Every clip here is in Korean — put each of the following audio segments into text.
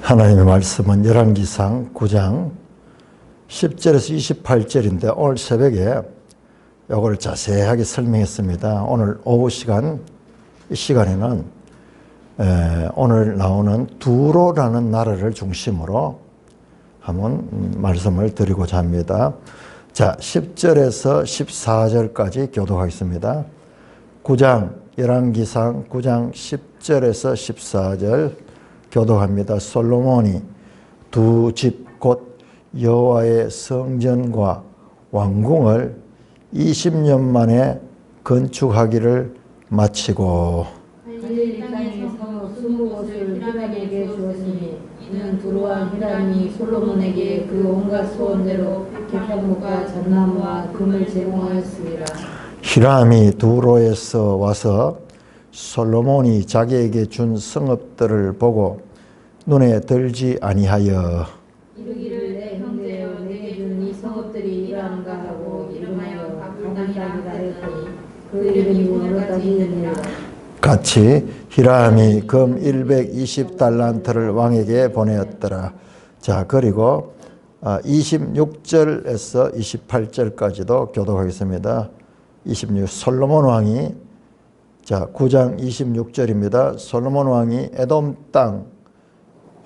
하나님의 말씀은 열왕기상 9장 10절에서 28절인데 오늘 새벽에 이걸 자세하게 설명했습니다. 오늘 오후 시간, 이 시간에는 오늘 나오는 두로라는 나라를 중심으로 한번 말씀을 드리고자 합니다. 자, 10절에서 14절까지 교독하겠습니다. 9장, 열왕기상 9장 10절에서 14절 교독합니다. 솔로몬이 두 집 곧 여호와의 성전과 왕궁을 20년 만에 건축하기를 마치고 하나님이 성읍 20곳을 히람에게 주었으니 이는 두로와 히람이 솔로몬에게 그 온갖 소원대로 개편목과 잣나무와 금을 제공하였습니다. 히람이 두로에서 와서 솔로몬이 자기에게 준 성읍들을 보고 눈에 들지 아니하여 이르기를 내 형제여 내게 준 이 성읍들이 이러한가 하고 이름하여 가나안이라 하였더니 그 이름이 오늘까지 있느니라. 같이 히람이 금 120달란트를 왕에게 보내었더라. 자, 그리고 26절에서 28절까지도 교독하겠습니다. 26 솔로몬 왕이 자 9장 26절입니다. 솔로몬 왕이 에돔 땅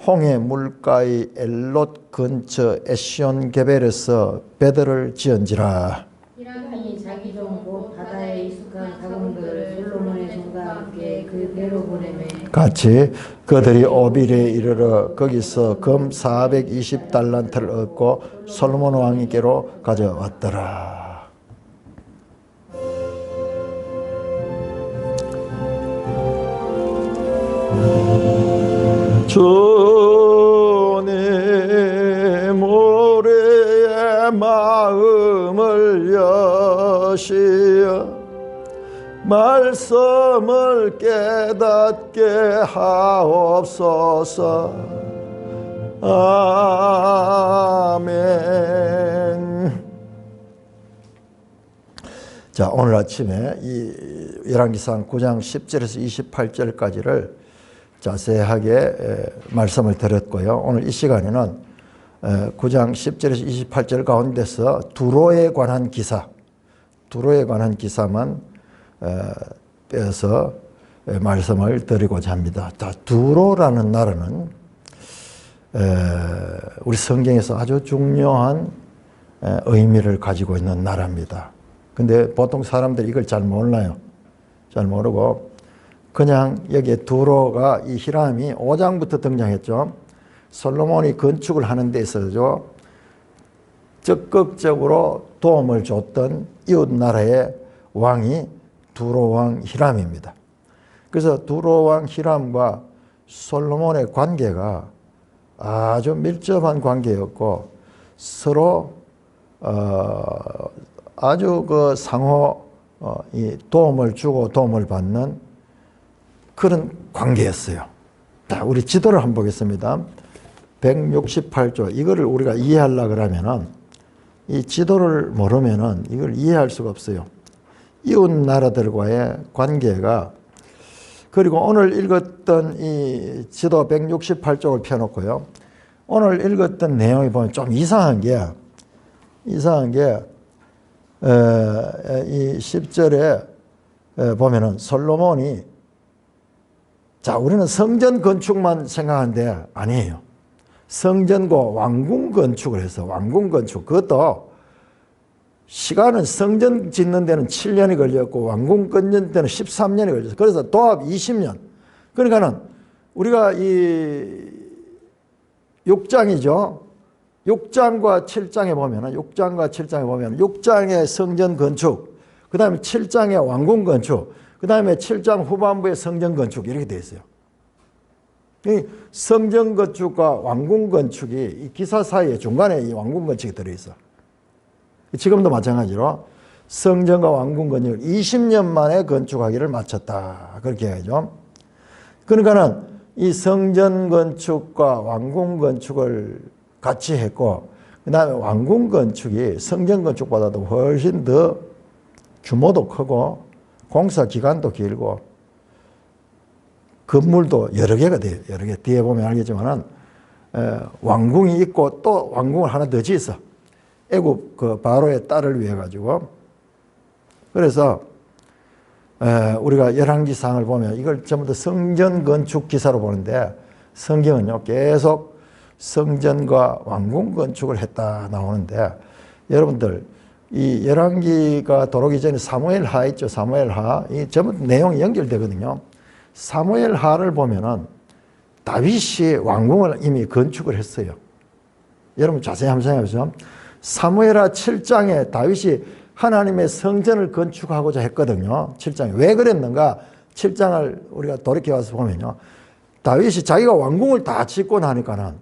홍해 물가의 엘롯 근처 에시온 게벨에서 베들을 지은지라. 히람이 자기 종 곧 바다에 익숙한 자공들을 솔로몬의 종과 함께 그 배로 보내매 같이 그들이 오빌에 이르러 거기서 금 420달란트를 얻고 솔로몬 왕에게로 가져왔더라. 주님 우리의 마음을 여시어 말씀을 깨닫게 하옵소서. 아멘. 자, 오늘 아침에 이 열왕기상 9장 10절에서 28절까지를 자세하게 말씀을 드렸고요. 오늘 이 시간에는 9장 10절에서 28절 가운데서 두로에 관한 기사만 빼서 말씀을 드리고자 합니다. 자, 두로라는 나라는 우리 성경에서 아주 중요한 의미를 가지고 있는 나라입니다. 근데 보통 사람들이 이걸 잘 몰라요. 잘 모르고 그냥 여기에 두로가 이 히람이 5장부터 등장했죠. 솔로몬이 건축을 하는 데 있어서 적극적으로 도움을 줬던 이웃 나라의 왕이 두로 왕 히람입니다. 그래서 두로 왕 히람과 솔로몬의 관계가 아주 밀접한 관계였고 서로 아주 그 상호 이 도움을 주고 도움을 받는 그런 관계였어요. 자, 우리 지도를 한번 보겠습니다. 168조. 이거를 우리가 이해하려고 그러면은 이 지도를 모르면은 이걸 이해할 수가 없어요. 이웃 나라들과의 관계가 그리고 오늘 읽었던 이 지도 168쪽을 펴놓고요. 오늘 읽었던 내용이 보면 좀 이상한 게 이 10절에 보면은 솔로몬이 자, 우리는 성전 건축만 생각하는데 아니에요. 성전과 왕궁 건축을 해서 왕궁 건축 그것도 시간은 성전 짓는 데는 7년이 걸렸고 왕궁 끊는 데는 13년이 걸렸어요. 그래서 도합 20년. 그러니까는 우리가 이 6장이죠. 6장과 7장에 보면은 6장의 성전 건축, 그 다음에 7장의 왕궁 건축, 그 다음에 7장 후반부의 성전 건축 이렇게 되어 있어요. 이 성전 건축과 왕궁 건축이 이 기사 사이에 중간에 이 왕궁 건축이 들어있어. 지금도 마찬가지로 성전과 왕궁 건축을 20년 만에 건축하기를 마쳤다. 그렇게 해야죠. 그러니까는 이 성전 건축과 왕궁 건축을 같이 했고, 그 다음에 왕궁 건축이 성전 건축보다도 훨씬 더 규모도 크고 공사 기간도 길고 건물도 여러 개가 돼요. 여러 개. 뒤에 보면 알겠지만은 왕궁이 있고 또 왕궁을 하나 더 지었어. 애굽 그 바로의 딸을 위해 가지고. 그래서 우리가 열왕기상을 보면 이걸 전부 다 성전 건축 기사로 보는데 성경은요 계속 성전과 왕궁 건축을 했다 나오는데 여러분들 이 열왕기가 돌아오기 전에 사무엘하 있죠. 사무엘하. 이 전부 내용이 연결되거든요. 사무엘하를 보면은 다윗이 왕궁을 이미 건축을 했어요. 여러분 자세히 한번 생각해보세요. 사무엘하 7장에 다윗이 하나님의 성전을 건축하고자 했거든요. 7장에. 왜 그랬는가? 7장을 우리가 돌이켜와서 보면요. 다윗이 자기가 왕궁을 다 짓고 나니까는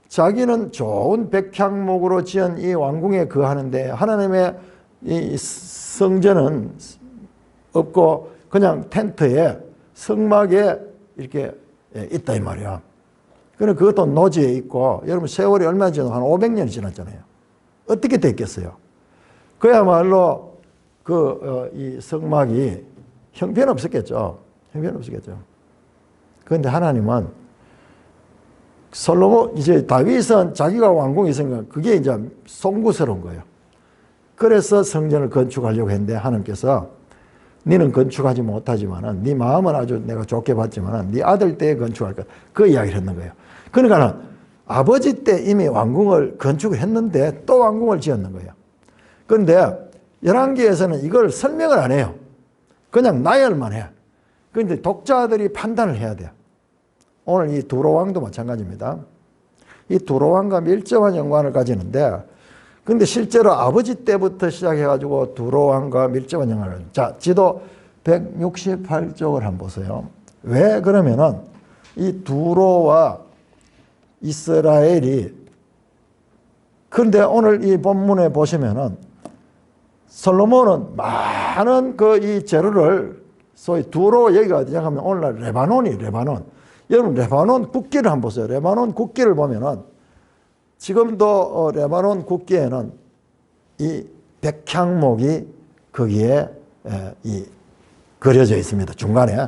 자기는 좋은 백향목으로 지은 이 왕궁에 거하는데 하나님의 이 성전은 없고 그냥 텐트에 성막에 이렇게 있다 이 말이야. 그럼 그것도 노지에 있고 여러분 세월이 얼마 지나서 한 500년이 지났잖아요. 어떻게 됐겠어요? 그야말로 이 성막이 형편없었겠죠. 형편없었겠죠. 그런데 하나님은 솔로몬 이제 다윗은 자기가 왕궁이 있으니까 그게 이제 송구스러운 거예요. 그래서 성전을 건축하려고 했는데 하나님께서 너는 건축하지 못하지만은 네 마음은 아주 내가 좋게 봤지만은 네 아들 때에 건축할 것 그 이야기를 했는 거예요. 그러니까는 아버지 때 이미 왕궁을 건축을 했는데 또 왕궁을 지었는 거예요. 그런데 열왕기에서는 이걸 설명을 안 해요. 그냥 나열만 해. 그런데 독자들이 판단을 해야 돼요. 오늘 이 두로왕도 마찬가지입니다. 이 두로왕과 밀접한 연관을 가지는데 근데 실제로 아버지 때부터 시작해가지고 두로왕과 밀접한 연관을 자 지도 168쪽을 한번 보세요. 왜 그러면은 이 두로와 이스라엘이 그런데 오늘 이 본문에 보시면은 솔로몬은 많은 이 재료를 소위 두로 여기가 어디냐 하면 오늘날 레바논. 여러분 레바논 국기를 한번 보세요. 레바논 국기를 보면은 지금도 레바논 국기에는 이 백향목이 거기에 그려져 있습니다. 중간에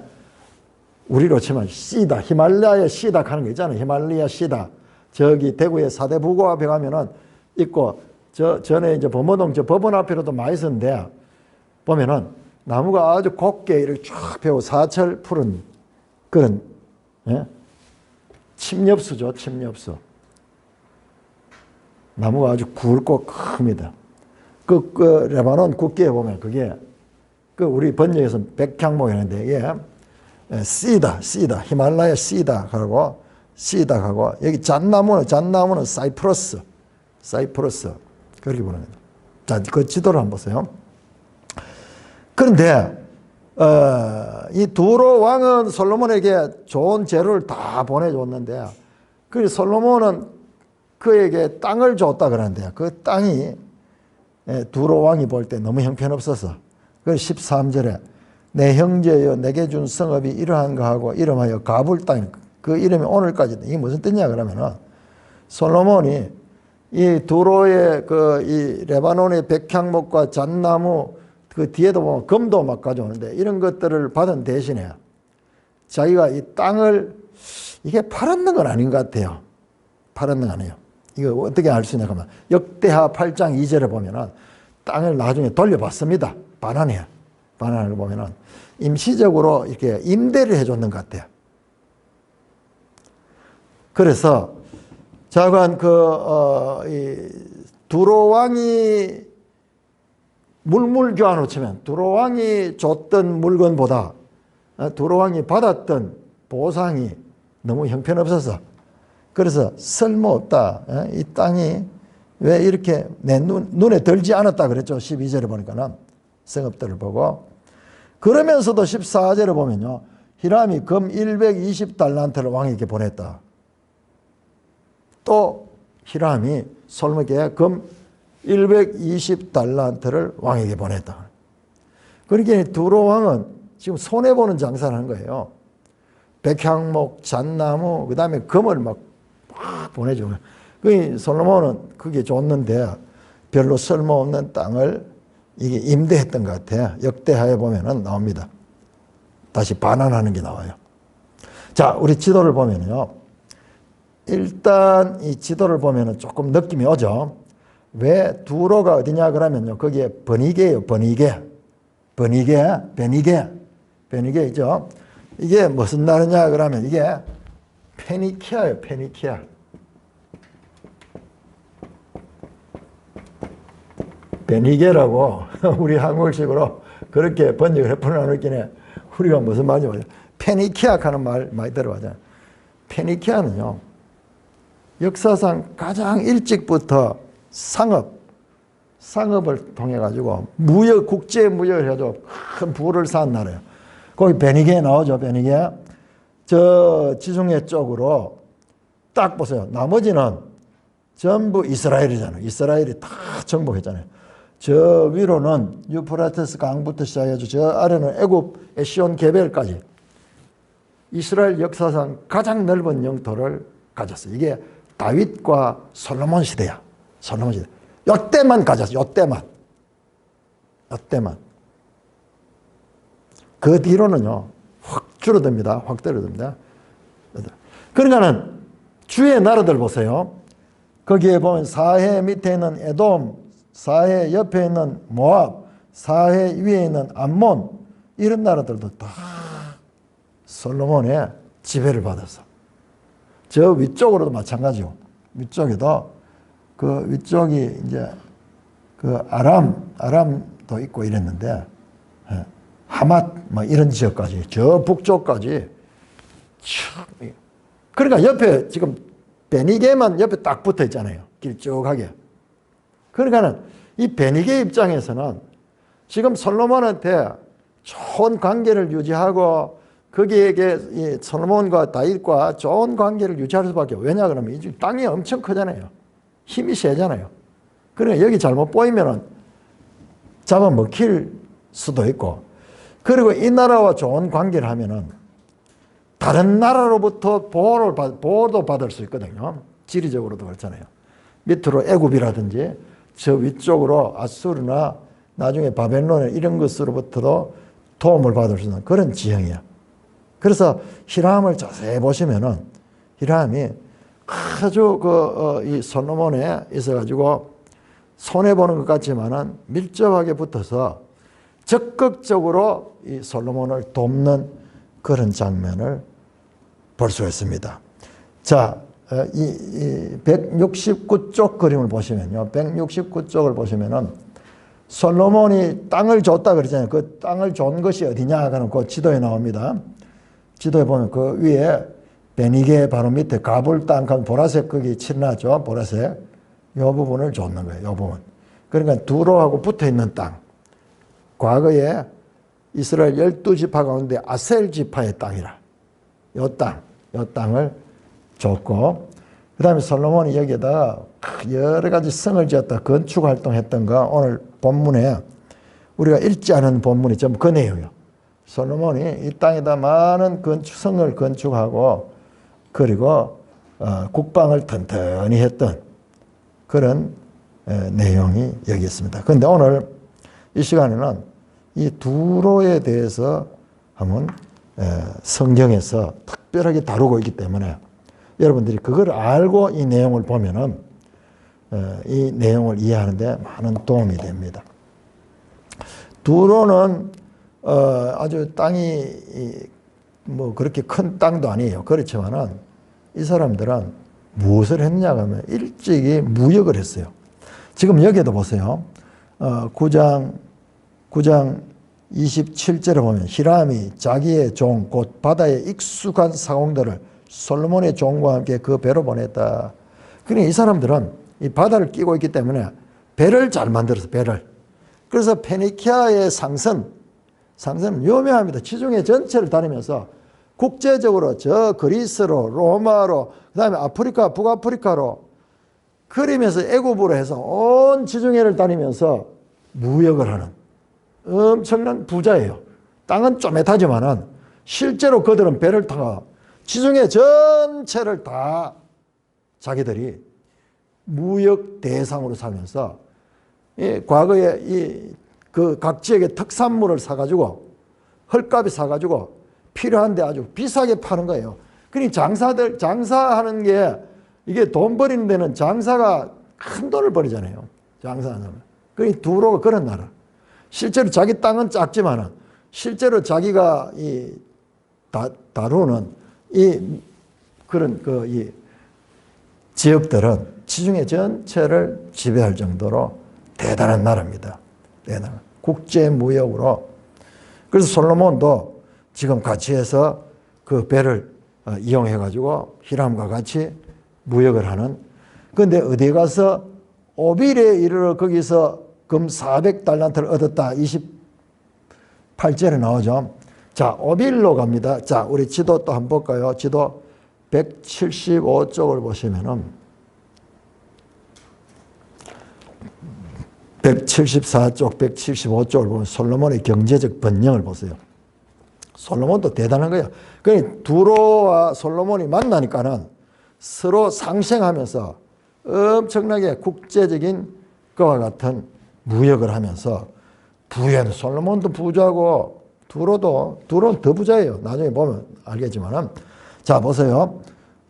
우리로 치면 시다, 히말라야 시다 하는 거 있잖아요. 히말라야 시다. 저기 대구의 사대부고 앞에 가면은 있고 전에 이제 범어동 저 법원 앞에로도 많이 있었는데 보면은 나무가 아주 곱게 이렇게 쫙 펴고 사철 푸른 그런 침엽수죠. 침엽수. 나무가 아주 굵고 큽니다. 그 레바논 국기에 보면 그게 우리 번역에서 백향목이라는데 이게 씨다, 히말라야 씨다 하고 여기 잣나무는 사이프러스 그렇게 보는 거예요. 자, 그 지도를 한번 보세요. 그런데 이 두로 왕은 솔로몬에게 좋은 재료를 다 보내줬는데 그 솔로몬은 그에게 땅을 줬다 그러는데 그 땅이 두로 왕이 볼 때 너무 형편없어서 그 13절에 내 형제여 내게 준 성읍이 이러한가 하고 이름하여 가불 땅 그 이름이 오늘까지 이게 무슨 뜻이냐 그러면은 솔로몬이 이 두로의 이 레바논의 백향목과 잣나무 그 뒤에도 보면 금도 막 가져오는데 이런 것들을 받은 대신에 자기가 이 땅을 이게 팔았는 건 아닌 것 같아요. 팔았는 건 아니에요. 이거 어떻게 알 수 있냐 하면 역대하 8장 2절에 보면은 땅을 나중에 돌려받습니다. 반환을 보면은 임시적으로 이렇게 임대를 해줬는 것 같아요. 그래서 자관 이 두로 왕이 물교환으로 치면 두로 왕이 줬던 물건보다 두로 왕이 받았던 보상이 너무 형편없어서 그래서 쓸모없다. 이 땅이 왜 이렇게 내 눈에 들지 않았다 그랬죠. 12절에 보니까는 성읍들을 보고 그러면서도 14절에 보면요. 히람이 금 120달란트를 왕에게 보냈다. 또 히람이 솔로몬에게 금 120달란트를 왕에게 보냈다. 그러니까 두로 왕은 지금 손해보는 장사를 한 거예요. 백향목, 잣나무, 그 다음에 금을 막 보내주는 거예요. 솔로몬은 그게 줬는데 별로 쓸모없는 땅을 이게 임대했던 것 같아요. 역대하에 보면은 나옵니다. 다시 반환하는 게 나와요. 자, 우리 지도를 보면요. 일단 이 지도를 보면은 조금 느낌이 오죠. 왜 두로가 어디냐 그러면요. 거기에 버니게예요. 베니게이죠. 이게 무슨 나라냐 그러면 이게 페니키아예요. 페니키아. 베니게라고 우리 한국식으로 그렇게 번역을 해보나 느끼네. 우리가 무슨 말인지 모르죠. 페니키아 하는 말 많이 들어봤잖아요. 페니키아는요. 역사상 가장 일찍부터 상업을 통해 가지고 국제 무역을 해가지고 큰 부를 쌓은 나라예요. 거기 베니게 나오죠. 베니게. 저 지중해 쪽으로 딱 보세요. 나머지는 전부 이스라엘이잖아요. 이스라엘이 다 정복했잖아요. 저 위로는 유프라테스 강부터 시작해서 저 아래는 애굽 에시온 게벨까지 이스라엘 역사상 가장 넓은 영토를 가졌어요. 이게 다윗과 솔로몬 시대야. 솔로몬 시대. 요때만 가졌어요. 요때만. 그 뒤로는요. 확 줄어듭니다. 확 떨어집니다. 그러니까는 주의 나라들 보세요. 거기에 보면 사해 밑에 있는 에돔, 사해 옆에 있는 모압, 사해 위에 있는 암몬 이런 나라들도 다 솔로몬의 지배를 받았어. 저 위쪽으로도 마찬가지고 위쪽에도 그 위쪽이 이제 그 아람도 있고 이랬는데 하맛 뭐 이런 지역까지 저 북쪽까지 그러니까 옆에 지금 베니게만 옆에 딱 붙어 있잖아요. 길쭉하게. 그러니까는 이 베니게 입장에서는 지금 솔로몬한테 좋은 관계를 유지하고 거기에게 이 솔로몬과 다윗과 좋은 관계를 유지할 수밖에 없어요. 왜냐 그러면 이 땅이 엄청 크잖아요. 힘이 세잖아요. 그러니까 여기 잘못 보이면은 잡아먹힐 수도 있고 그리고 이 나라와 좋은 관계를 하면은 다른 나라로부터 보호도 받을 수 있거든요. 지리적으로도 그렇잖아요. 밑으로 애굽이라든지 저 위쪽으로 아수르나 나중에 바벨론 이런 것으로부터도 도움을 받을 수 있는 그런 지형이야. 그래서 히람을 자세히 보시면은 히람이 아주 이 솔로몬에 있어가지고 손해보는 것 같지만은 밀접하게 붙어서 적극적으로 이 솔로몬을 돕는 그런 장면을 볼 수가 있습니다. 자, 이 169쪽 그림을 보시면요. 169쪽을 보시면은 솔로몬이 땅을 줬다 그러잖아요. 그 땅을 준 것이 어디냐 하는 그 지도에 나옵니다. 지도에 보면 그 위에 베니게 바로 밑에 가불 땅, 보라색 거기 칠해놨죠. 보라색. 이 부분을 줬는 거예요. 이 부분. 그러니까 두로하고 붙어 있는 땅. 과거에 이스라엘 12지파 가운데 아셀 지파의 땅이라. 이 땅을 줬고, 그 다음에 솔로몬이 여기에다가 여러 가지 성을 지었다 건축 활동했던 거 오늘 본문에 우리가 읽지 않은 본문이 전부 그 내용이에요. 솔로몬이 이 땅에다 많은 성을 건축하고 그리고 국방을 튼튼히 했던 그런 내용이 여기 있습니다. 그런데 오늘 이 시간에는 이 두로에 대해서 한번 성경에서 특별하게 다루고 있기 때문에 여러분들이 그걸 알고 이 내용을 보면은 이 내용을 이해하는 데 많은 도움이 됩니다. 두로는 아주 땅이 뭐 그렇게 큰 땅도 아니에요. 그렇지만은 이 사람들은 무엇을 했느냐 하면 일찍이 무역을 했어요. 지금 여기에도 보세요. 9장 27절에 보면 히람이 자기의 종 곧 바다에 익숙한 사공들을 솔로몬의 종과 함께 그 배로 보냈다. 그러니까 이 사람들은 이 바다를 끼고 있기 때문에 배를 잘 만들어서 배를. 그래서 페니키아의 상선은 유명합니다. 지중해 전체를 다니면서 국제적으로 저 그리스로 로마로 그다음에 아프리카 북아프리카로 그리면서 애굽으로 해서 온 지중해를 다니면서 무역을 하는 엄청난 부자예요. 땅은 쪼매타지만은 실제로 그들은 배를 타고 지중해 전체를 다 자기들이 무역 대상으로 살면서 과거에 그 각 지역의 특산물을 사가지고 헐값에 사가지고 필요한데 아주 비싸게 파는 거예요. 그러니 장사하는 게 이게 돈 버리는 데는 장사가 큰 돈을 버리잖아요. 장사하면. 그러니 두로가 그런 나라. 실제로 자기 땅은 작지만은 실제로 자기가 다루는 그런 이 지역들은 지중해 전체를 지배할 정도로 대단한 나라입니다. 대단한. 국제무역으로. 그래서 솔로몬도 지금 같이 해서 그 배를 이용해가지고 히람과 같이 무역을 하는. 그런데 어디에 가서 오빌에 이르러 거기서 금 400달란트를 얻었다. 28절에 나오죠. 자, 오빌로 갑니다. 자, 우리 지도 또 한번 볼까요? 지도 175쪽을 보시면은 174쪽, 175쪽을 보면 솔로몬의 경제적 번영을 보세요. 솔로몬도 대단한 거야. 그러니까 두로와 솔로몬이 만나니까는 서로 상생하면서 엄청나게 국제적인 그와 같은 무역을 하면서 부유한 솔로몬도 부자고 두로는 더 부자예요. 나중에 보면 알겠지만은. 자, 보세요.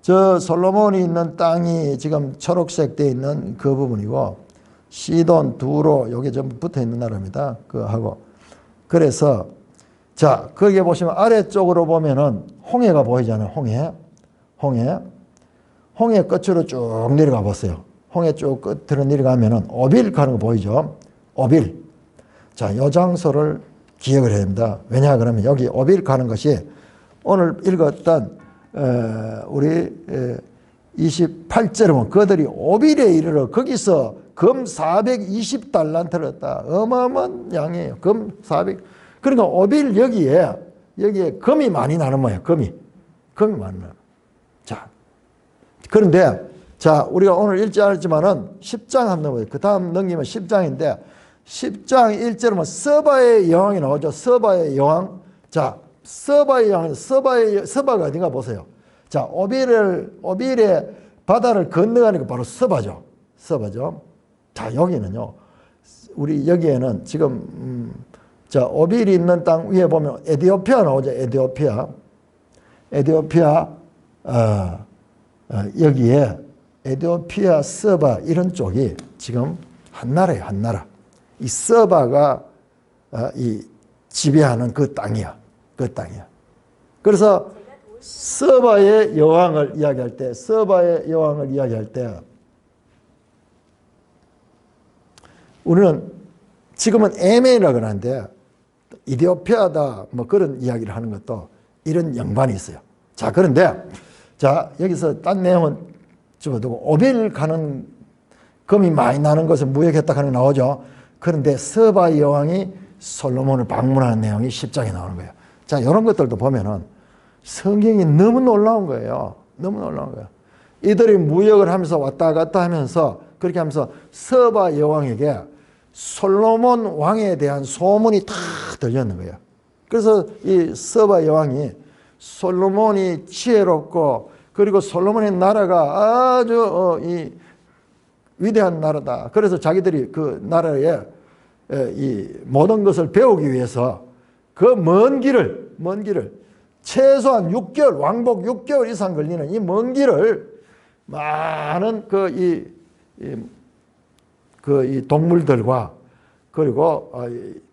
저 솔로몬이 있는 땅이 지금 초록색 돼 있는 그 부분이고 시돈, 두로 여기 전부 붙어 있는 나라입니다. 그하고 그래서 자, 거기에 보시면 아래쪽으로 보면은 홍해가 보이잖아요. 홍해 끝으로 쭉 내려가 보세요. 홍해 쭉 끝으로 내려가면은 오빌 가는 거 보이죠? 오빌. 자, 요 장소를 기억을 해야 됩니다. 왜냐 그러면 여기 오빌 가는 것이 오늘 읽었던 우리 28절에 보면 그들이 오빌에 이르러 거기서 금 420달란트를 얻다. 어마어마한 양이에요. 금 400. 그러니까 오빌 여기에 금이 많이 나는 거예요. 금이 많이 나는. 자, 그런데 자, 우리가 오늘 읽지 않았지만은 10장 한번 넘어요. 그 다음 넘기면 10장인데 10장 1절은 서바의 여왕이 나오죠. 서바의 여왕. 자, 서바의 여왕, 서바가 어딘가 보세요. 자, 오빌의 바다를 건너가니까 바로 서바죠. 자, 여기는요. 우리 여기에는 지금 자, 오빌이 있는 땅 위에 보면 에디오피아 나오죠. 에디오피아 여기에 에디오피아, 서바 이런 쪽이 지금 한 나라예요. 한 나라. 이 서바가 이 지배하는 그 땅이야. 그래서 서바의 여왕을 이야기할 때 우리는 지금은 에멘이라고 하는데 이디오피아다 뭐 그런 이야기를 하는 것도 이런 연관이 있어요. 자, 그런데 자, 여기서 딴 내용은 집어두고 오빌 가는 금이 많이 나는 것을 무역했다 하는 게 나오죠. 그런데 서바 여왕이 솔로몬을 방문하는 내용이 10장에 나오는 거예요. 자, 이런 것들도 보면은 성경이 너무 놀라운 거예요. 이들이 무역을 하면서 왔다 갔다 하면서 그렇게 하면서 서바 여왕에게 솔로몬 왕에 대한 소문이 다 들렸는 거예요. 그래서 이 서바 여왕이 솔로몬이 지혜롭고 그리고 솔로몬의 나라가 아주 이 위대한 나라다. 그래서 자기들이 그 나라에 이 모든 것을 배우기 위해서 그 먼 길을 최소한 6개월 왕복 6개월 이상 걸리는 이 먼 길을 많은 이 동물들과 그리고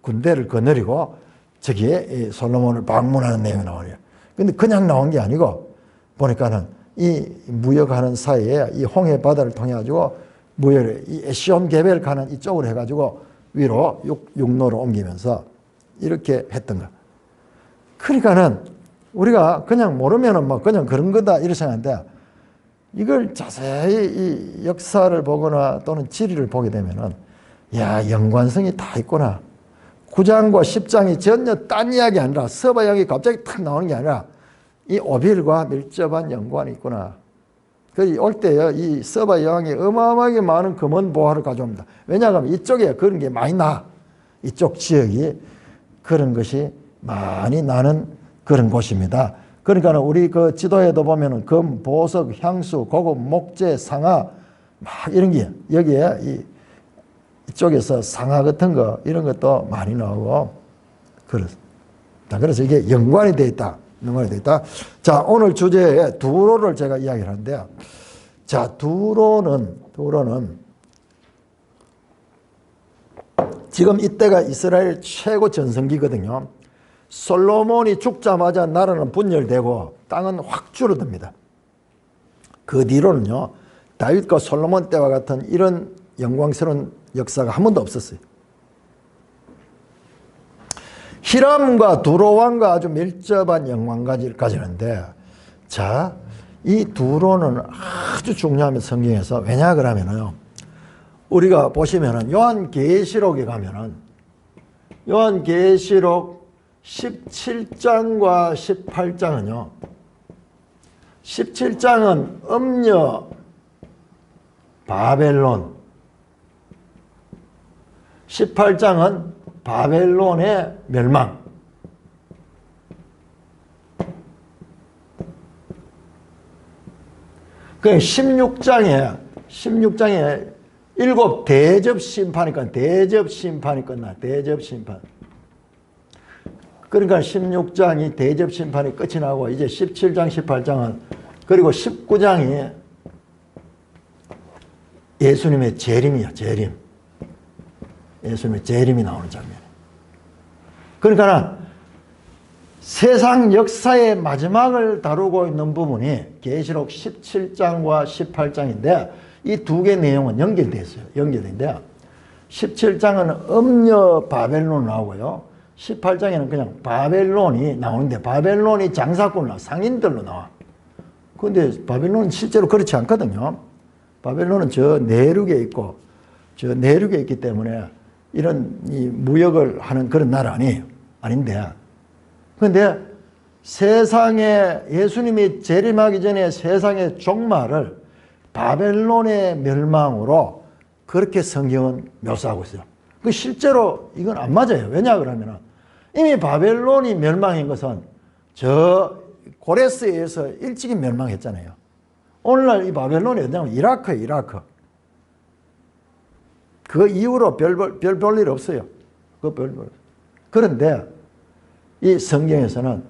군대를 거느리고 저기에 솔로몬을 방문하는 내용이 나오네요. 근데 그냥 나온 게 아니고 보니까는 이 무역하는 사이에 이 홍해 바다를 통해 가지고 무역을 이 에시온 개벨 가는 이쪽으로 해가지고 위로 육로로 옮기면서 이렇게 했던 거. 그러니까는 우리가 그냥 모르면은 뭐 그냥 그런 거다 이렇게 생각하는데 이걸 자세히 이 역사를 보거나 또는 지리를 보게 되면은 야, 연관성이 다 있구나. 9장과 10장이 전혀 딴 이야기 아니라 서바 여왕이 갑자기 탁 나오는 게 아니라 이 오빌과 밀접한 연관이 있구나. 올 때요, 이 서바 여왕이 어마어마하게 많은 금은 보화를 가져옵니다. 왜냐하면 이쪽에 그런 게 많이 나. 이쪽 지역이 그런 것이 많이 나는 그런 곳입니다. 그러니까 우리 그 지도에도 보면은 금, 보석, 향수, 고급, 목재, 상아 막 이런 게 여기에 이쪽에서 상아 같은 거 이런 것도 많이 나오고 그래서 이게 연관이 되어 있다. 자, 오늘 주제에 두로를 제가 이야기를 하는데요. 자, 두로는 지금 이때가 이스라엘 최고 전성기거든요. 솔로몬이 죽자마자 나라는 분열되고 땅은 확 줄어듭니다. 그 뒤로는요, 다윗과 솔로몬 때와 같은 이런 영광스러운 역사가 한 번도 없었어요. 히람과 두로 왕과 아주 밀접한 영광까지 가지는데, 자, 이 두로는 아주 중요합니다, 성경에서. 왜냐 그러면요, 우리가 보시면은 요한계시록에 가면은 요한계시록 17장과 18장은요, 17장은 음녀 바벨론, 18장은 바벨론의 멸망. 그 16장에 일곱 대접 심판이 끝나. 대접 심판이 끝나. 대접 심판. 그러니까 16장이 대접 심판이 끝이 나고 이제 17장, 18장은 그리고 19장이 예수님의 재림이야, 재림. 예수님의 재림이 나오는 장면. 그러니까 세상 역사의 마지막을 다루고 있는 부분이 계시록 17장과 18장인데 이 두 개 내용은 연결되어 있어요. 연결인데 17장은 음녀 바벨론 나오고요. 18장에는 그냥 바벨론이 나오는데 바벨론이 장사꾼 상인들로 나와. 그런데 바벨론은 실제로 그렇지 않거든요. 바벨론은 저 내륙에 있고 저 내륙에 있기 때문에 이런 이 무역을 하는 그런 나라 아니에요. 아닌데. 그런데 세상에 예수님이 재림하기 전에 세상의 종말을 바벨론의 멸망으로 그렇게 성경은 묘사하고 있어요. 그 실제로 이건 안 맞아요. 왜냐 그러면 이미 바벨론이 멸망인 것은 저 고레스에 의해서 일찍이 멸망했잖아요. 오늘날 이 바벨론이 어디냐면 이라크예요. 이라크. 그 이후로 별 볼 일 없어요. 그런데 이 성경에서는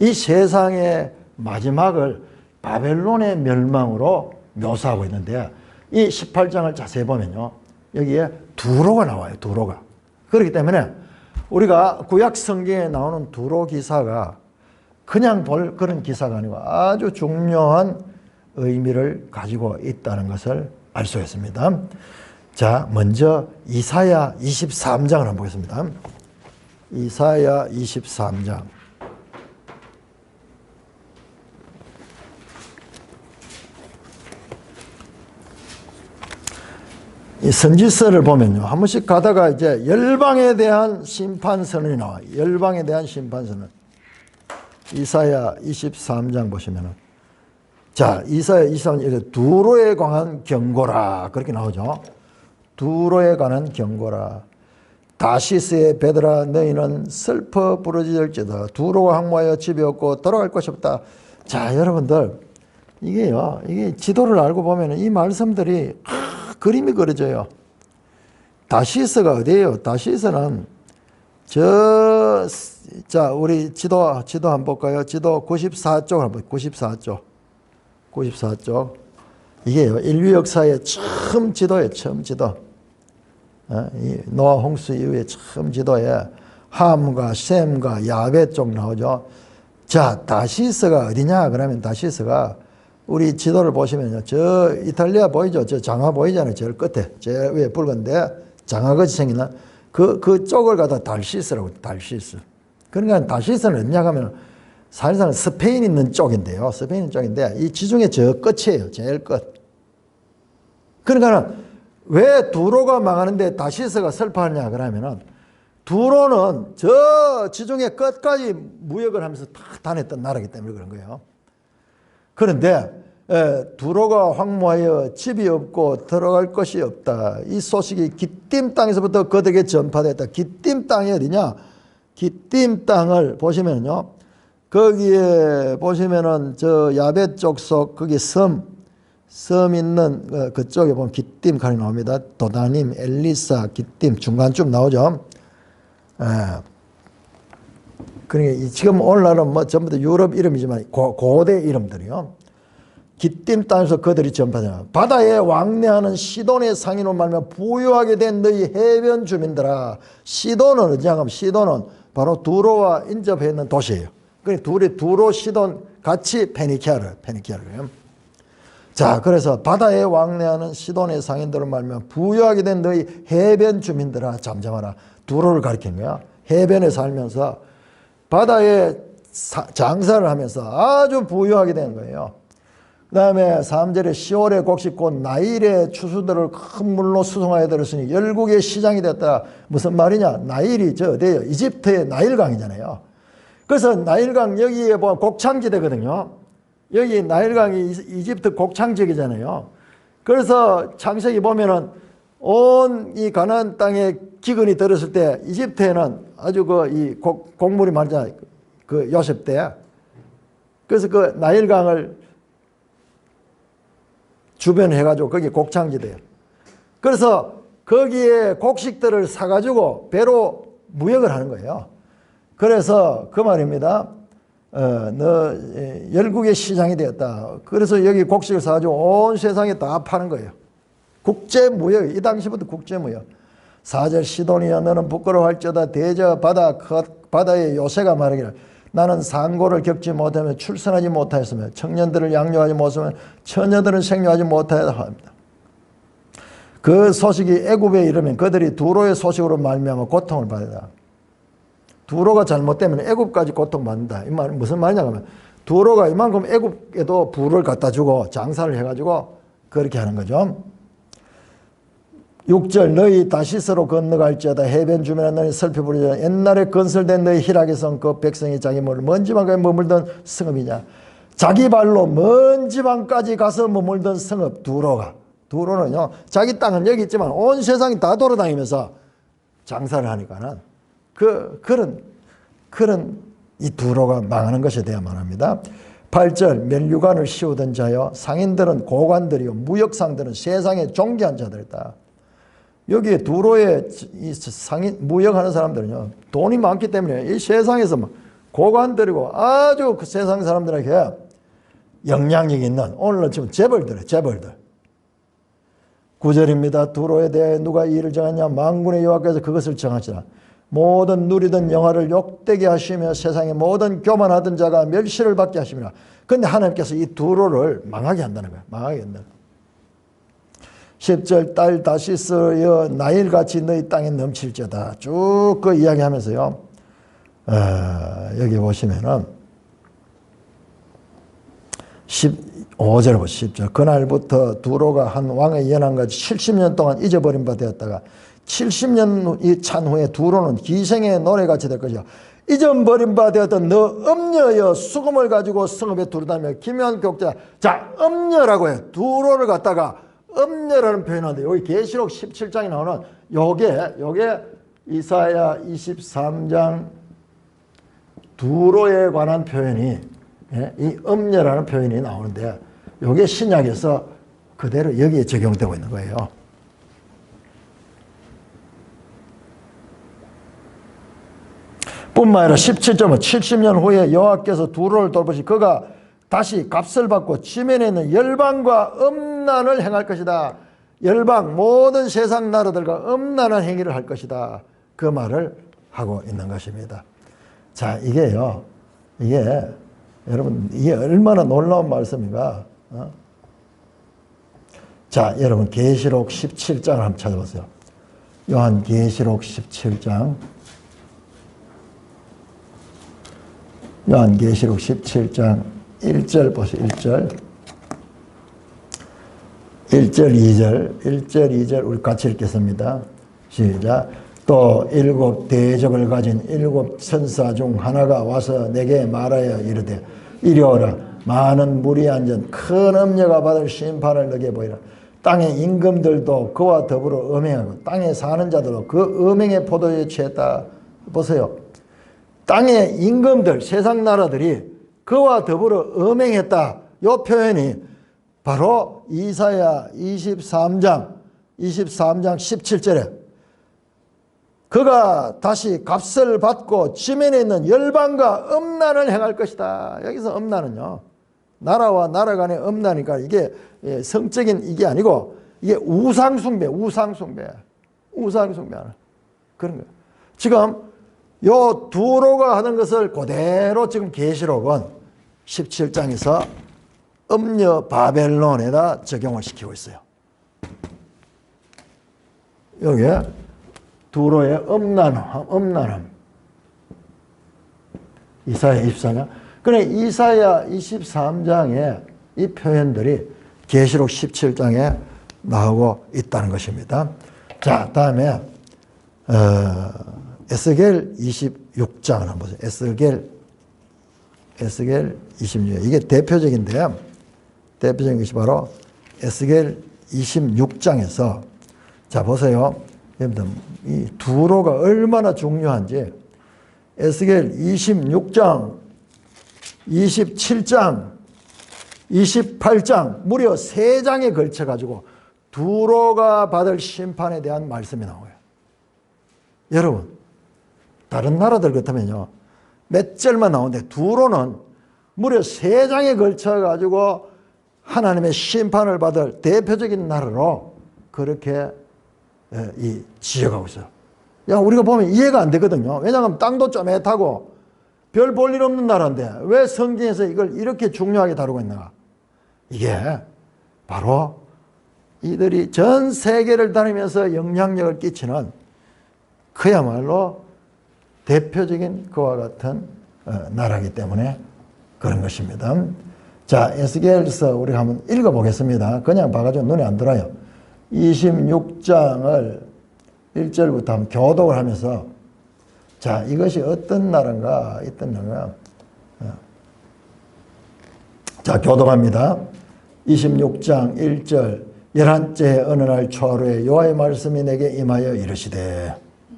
이 세상의 마지막을 바벨론의 멸망으로 묘사하고 있는데 이 18장을 자세히 보면요. 여기에 두로가 나와요. 두로가. 그렇기 때문에 우리가 구약 성경에 나오는 두로 기사가 그냥 볼 그런 기사가 아니고 아주 중요한 의미를 가지고 있다는 것을 알 수 있습니다. 자, 먼저 이사야 23장을 한번 보겠습니다. 이사야 23장. 이 선지서를 보면요. 한 번씩 가다가 이제 열방에 대한 심판선언이 나와요. 열방에 대한 심판선언. 이사야 23장 보시면은. 자, 이사야 23장, 두로에 관한 경고라. 그렇게 나오죠. 두로에 관한 경고라. 다시스의 베드라 너희는 슬퍼 부르짖을지어다. 두로가 항모하여 집이 없고 돌아갈 곳이 없다. 자, 여러분들 이게요. 이게 지도를 알고 보면 이 말씀들이 그림이 그려져요. 다시스가 어디예요? 다시스는 자, 우리 지도 한번 볼까요? 지도 94쪽 한번 94쪽. 이게요. 인류 역사의 처음 지도예요. 처음 지도. 이 노아 홍수 이후에 처음 지도에 함과 셈과 야베 쪽 나오죠. 자, 다시스가 어디냐? 그러면 다시스가 우리 지도를 보시면요. 저 이탈리아 보이죠? 저 장화 보이잖아요. 제일 끝에. 제일 위에 붉은데 장화같이 생기는 그 쪽을 갖다 달시스라고, 달시스. 그러니까 달시스는 어디냐 하면 사실상 스페인 있는 쪽인데요. 스페인 쪽인데 이 지중해 저 끝이에요. 제일 끝. 그러니까 왜 두로가 망하는데 다시스가 슬퍼하냐 그러면은 두로는 저 지중해 끝까지 무역을 하면서 다 다녔던 나라이기 때문에 그런 거예요. 그런데 두로가 황무하여 집이 없고 들어갈 것이 없다. 이 소식이 기띔 땅에서부터 그들에게 전파됐다. 기띔 땅이 어디냐? 기띔 땅을 보시면요. 거기에 보시면은 저 야베 쪽 속 거기 섬 있는 그쪽에 보면 기띔 칸이 나옵니다. 도다님, 엘리사, 기띔 중간쯤 나오죠. 그러니까 지금 오늘날은 뭐 전부 다 유럽 이름이지만 고대 이름들이요. 기띔 땅에서 그들이 전파되나 바다에 왕래하는 시돈의 상인으로 말하면 부유하게 된 너희 해변 주민들아. 시돈은 어디냐 하면 시돈은 바로 두로와 인접해 있는 도시예요. 그러니까 둘이 두로 시돈 같이 페니키아를 자, 그래서 바다에 왕래하는 시돈의 상인들을 말하면 부유하게 된 너희 해변 주민들아 잠잠하라. 두로를 가리키는 거야. 해변에 살면서 바다에 장사를 하면서 아주 부유하게 된 거예요. 그 다음에 3절에 10월에 곡식꽃 나일의 추수들을 큰 물로 수송하여 들었으니 열국의 시장이 됐다. 무슨 말이냐? 나일이 어디예요? 이집트의 나일강이잖아요. 그래서 나일강 여기에 보면 곡창지대거든요. 여기 나일강이 이집트 곡창 지역이잖아요. 그래서 창세기 보면은 온 이 가나안 땅에 기근이 들었을 때 이집트에는 아주 이 곡물이 많잖아요. 그 요셉 때. 그래서 그 나일강을 주변에 해가지고 거기 곡창지대예요. 그래서 거기에 곡식들을 사가지고 배로 무역을 하는 거예요. 그래서 그 말입니다. 너 열국의 시장이 되었다. 그래서 여기 곡식을 사가지고 온 세상에 다 파는 거예요. 국제무역, 이 당시부터 국제무역. 4절 시돈이여 너는 부끄러워할지어다 대저 바다의 요새가 말하기를 나는 상고를 겪지 못하며 출산하지 못하였으며 청년들을 양육하지 못하며 처녀들은 생육하지 못하였다 합니다. 그 소식이 애굽에 이르면 그들이 두로의 소식으로 말미암아 고통을 받았다. 두로가 잘못되면 애굽까지 고통받는다. 이 말은 무슨 말이냐 하면 두로가 이만큼 애굽에도 부를 갖다 주고 장사를 해가지고 그렇게 하는 거죠. 6절 너희 다시스로 건너갈지어다 해변 주민아 너희 살펴보리라 옛날에 건설된 너희 희락의 성 그 백성이 자기 먼 지방에 머물던 성읍이냐. 자기 발로 먼 지방까지 가서 머물던 성읍 두로는요 자기 땅은 여기 있지만 온 세상이 다 돌아다니면서 장사를 하니까는 그런 이 두로가 망하는 것에 대한 말합니다. 8절 멸류관을 씌우던 자여 상인들은 고관들이요 무역상들은 세상에 존귀한 자들이다. 여기에 두로에 이 상인 무역하는 사람들은요 돈이 많기 때문에 이 세상에서 고관들이고 아주 그 세상 사람들에게 영향력 있는 오늘은 지금 재벌들 9절입니다. 두로에 대해 누가 이 일을 정하냐 만군의 여호와께서 그것을 정하시라. 모든 누리던 영화를 욕되게 하시며 세상의 모든 교만하던 자가 멸시를 받게 하시니라. 그런데 하나님께서 이 두로를 망하게 한다는 거예요. 망하게 한다는 거예요. 10절 딸 다시스여 나일같이 너희 땅에 넘칠지어다. 쭉 그 이야기하면서요. 여기 보시면은 15절 보십시오. 그날부터 두로가 한 왕의 연한같이 70년 동안 잊어버린 바 되었다가 70년이 찬 후에 두로는 기생의 노래같이 될 것이요. 잊어버린 바 되었던 너 음녀여 수금을 가지고 성읍에 두루다니며 기묘한 곡자. 자, 음녀라고 해요. 두로를 갖다가 음녀라는 표현하는데 여기 계시록 17장에 나오는 요게 이사야 23장 두로에 관한 표현이 이 음녀라는 표현이 나오는데 요게 신약에서 그대로 여기에 적용되고 있는 거예요. 뿐만 아니라 17절은 70년 후에 여호와께서 두로를 돌보시 그가 다시 값을 받고 지면에 있는 열방과 음란을 행할 것이다. 열방 모든 세상 나라들과 음란한 행위를 할 것이다. 그 말을 하고 있는 것입니다. 자, 이게 여러분 이게 얼마나 놀라운 말씀인가. 자, 여러분 계시록 17장을 한번 찾아보세요. 요한 계시록 17장. 요한 계시록 17장 1절 보세요. 1절 2절 우리 같이 읽겠습니다. 시작. 또 7 대적을 가진 7 천사 중 하나가 와서 내게 말하여 이르되 이리 오라. 많은 물이 앉은 큰 음녀가 받을 심판을 너게 보이라. 땅의 임금들도 그와 더불어 음행하고 땅에 사는 자들도 그 음행의 포도에 취했다. 보세요. 땅의 임금들 세상 나라들이 그와 더불어 음행했다. 이 표현이 바로 이사야 23장 17절에 그가 다시 값을 받고 지면에 있는 열방과 음란을 행할 것이다. 여기서 음란은요 나라와 나라 간에 없나니까 이게 성적인 이게 아니고 이게 우상숭배 우상숭배하는 그런 거예요. 지금 요 두로가 하는 것을 그대로 지금 계시록은 17장에서 음녀 바벨론에다 적용을 시키고 있어요. 여기에 두로의 음란함. 이사야 24장. 그래 이사야 23장에 이 표현들이 계시록 17장에 나오고 있다는 것입니다. 자, 다음에 에스겔 26장을 한번 보세요. 에스겔 26장. 이게 대표적인데요. 대표적인 것이 바로 에스겔 26장에서 자 보세요. 여러분들 이 두로가 얼마나 중요한지 에스겔 26장, 27장, 28장 무려 3장에 걸쳐 가지고 두로가 받을 심판에 대한 말씀이 나와요. 여러분 다른 나라들 같으면요 몇 절만 나오는데 두로는 무려 3장에 걸쳐 가지고 하나님의 심판을 받을 대표적인 나라로 그렇게 지어가고 있어요. 야, 우리가 보면 이해가 안 되거든요. 왜냐하면 땅도 쪼매타고 별 볼 일 없는 나라인데 왜 성경에서 이걸 이렇게 중요하게 다루고 있는가? 이게 바로 이들이 전 세계를 다니면서 영향력을 끼치는 그야말로 대표적인 그와 같은 나라이기 때문에 그런 것입니다. 자, 에스겔서 우리가 한번 읽어보겠습니다. 그냥 봐가지고 눈에 안 들어요. 26장을 1절부터 한번 교독을 하면서 자, 이것이 어떤 나라인가, 자, 교독합니다. 26장 1절 11째 어느 날 초하루에 여호와의 말씀이 내게 임하여 이르시되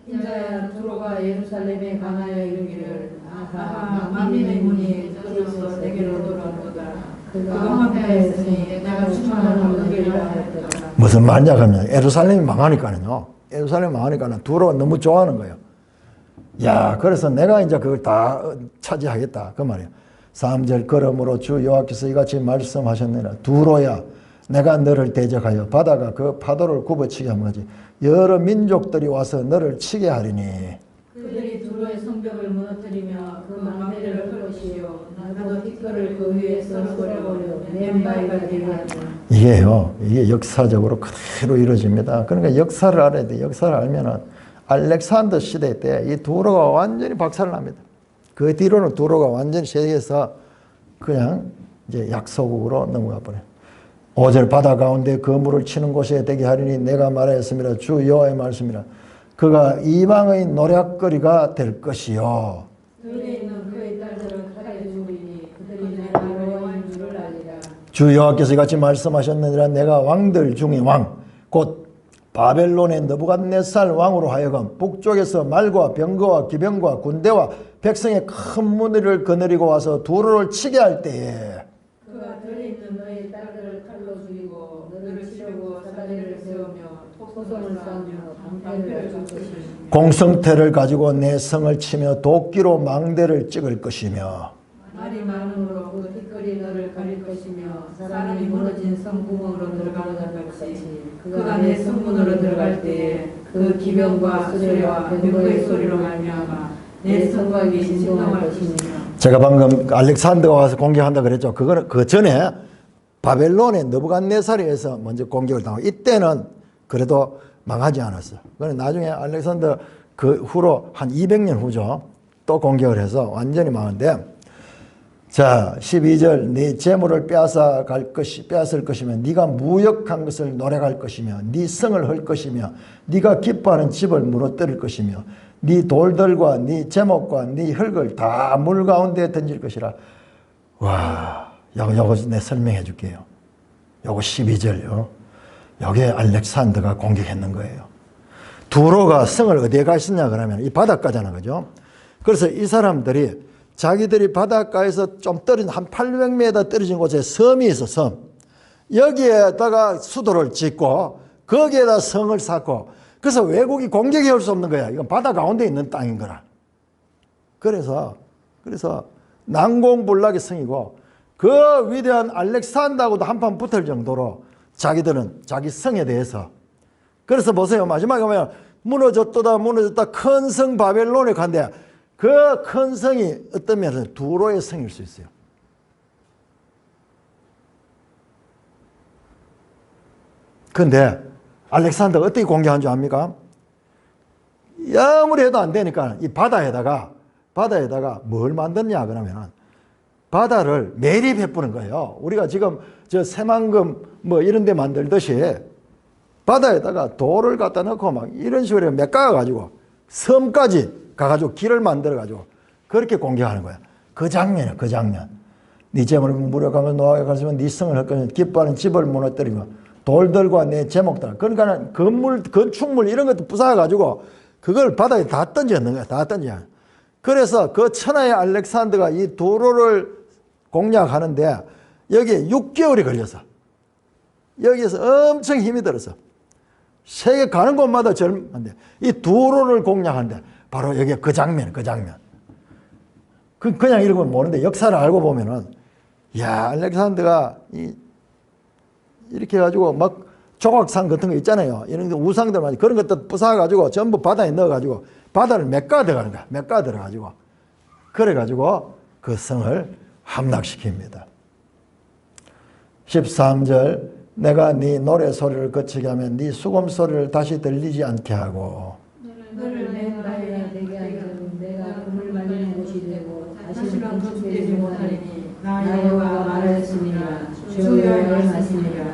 인자야 두로가 예루살렘에 강하여 이르기를 아하 만민의 문이 뜯어서 내게로 돌아오도다. 그가 황폐하였으니 내가 충만함을 얻으리라 하였도다. 무슨 말이냐 하면 예루살렘이 망하니까는요. 예루살렘이 망하니까는 두로가 너무 좋아하는 거예요. 야, 그래서 내가 이제 그걸 다 차지하겠다 그 말이에요. 3절 그러므로 주 여호와께서 이같이 말씀하셨느니라. 두로야 내가 너를 대적하여 바다가 그 파도를 굽어치게 한 거지. 여러 민족들이 와서 너를 치게 하리니 그들이 두로의 성벽을 무너뜨리며 그 망대를 할 것이요 나도 티끌을 그 위에서 쏘려버려 렘바이가 되게 하리라. 이게요. 이게 역사적으로 그대로 이루어집니다. 그러니까 역사를 알아야 돼. 역사를 알면은 알렉산더 시대 때 이 두로가 완전히 박살납니다. 그 뒤로는 두로가 완전히 세계에서 그냥 이제 약소국으로 넘어가 버려요. 5절 바다 가운데 그 물을 치는 곳에 되게 하리니 내가 말하였습니다. 주 여호와의 말씀이라. 그가 이방의 노략거리가 될 것이요. 그에 있는 그의 딸들은 칼에 죽으리니 그들이 내가 여호와인 줄을 알리라. 주 여호와께서 이같이 말씀하셨느니라. 내가 왕들 중에 왕 곧 바벨론의 느부갓네살 왕으로 하여금 북쪽에서 말과 병거와 기병과 군대와 백성의 큰 무리를 거느리고 와서 두로를 치게 할 때에 그가 들에 있는 너의 딸들을 칼로 죽이고 너를 치려고 사다리를 세우며 토성을 쌓으며 방패를 줄 것이며 공성태를 가지고 내 성을 치며 도끼로 망대를 찍을 것이며 말이 많음으로 그 티끌이 너를 가릴 것이며 사람이 무너진 성구멍으로 들어가는 것 같이 그가 내 성문으로 들어갈 때에 그 기병과 수레와 병거의 소리로 말미암아 내 성곽이 진동할 것이며. 제가 방금 알렉산더가 와서 공격한다 그랬죠. 그거는 그 전에 바벨론의 느부갓네살에서 먼저 공격을 당하고 이때는 그래도 망하지 않았어요. 그런데 나중에 알렉산더 그 후로 한 200년 후죠. 또 공격을 해서 완전히 망한데 자 12절 네 재물을 빼앗을 것이며 네가 무역한 것을 노력할 것이며 네 성을 헐 것이며 네가 기뻐하는 집을 무너뜨릴 것이며 네 돌들과 네 제목과 네 흙을 다 물 가운데 던질 것이라. 와, 요거 내 설명해 줄게요. 요거 12절요. 요게 알렉산더가 공격했는 거예요. 두로가 성을 어디에 가 있었냐 그러면 이 바닷가잖아, 그죠? 그래서 이 사람들이 자기들이 바닷가에서 좀 떨어진 한 800m 떨어진 곳에 섬이 있어, 섬. 여기에다가 수도를 짓고 거기에다 성을 쌓고 그래서 외국이 공격해 올 수 없는 거야. 이건 바다 가운데 있는 땅인 거라. 그래서 난공불락의 성이고 그 위대한 알렉산더하고도 한판 붙을 정도로 자기들은 자기 성에 대해서. 그래서 보세요. 마지막에 보면 무너졌다 큰 성 바벨론에 간대. 그 큰 성이 어떤 면에서 두로의 성일 수 있어요. 그런데 알렉산더가 어떻게 공격한 줄 압니까? 아무리 해도 안 되니까 이 바다에다가 뭘 만드냐 그러면은 바다를 매립해 뿌는 거예요. 우리가 지금 저 새만금 뭐 이런 데 만들듯이 바다에다가 돌을 갖다 넣고 막 이런 식으로 메꿔 가지고 섬까지 가가지고 길을 만들어 가지고 그렇게 공격하는 거야. 그 장면이야, 그 장면. 네 재물을 무력하면 노하게 가시면 네 성을 헐거면 기뻐하는 집을 무너뜨리고 돌들과 내 제목들. 그러니까 건축물 이런 것도 부숴 가지고 그걸 바다에 다 던졌는 거야. 다 던져. 그래서 그 천하의 알렉산더가 이 도로를 공략하는데 여기에 6개월이 걸려서 여기에서 엄청 힘이 들어서 세계 가는 곳마다 젊은데 이 도로를 공략하는데 바로 여기에 그 장면. 그냥 읽으면 모르는데 역사를 알고 보면은 야, 알렉산더가 이렇게 해가지고 막 조각상 같은 거 있잖아요. 이런 우상들 많이 그런 것도 부숴가지고 전부 바다에 넣어가지고 바다를 메꿔 들어가는 거야. 메꿔 들어가지고 그래가지고 그 성을 함락시킵니다. 13절 내가 네 노래 소리를 그치게 하면 네 수금 소리를 다시 들리지 않게 하고 너를 맹가에 되게 하여 내가 그물 말리는 곳이 되고 다시는 건축되지 못하리니 나 여호와가 말하였으니라 주 여호와의 말씀이라.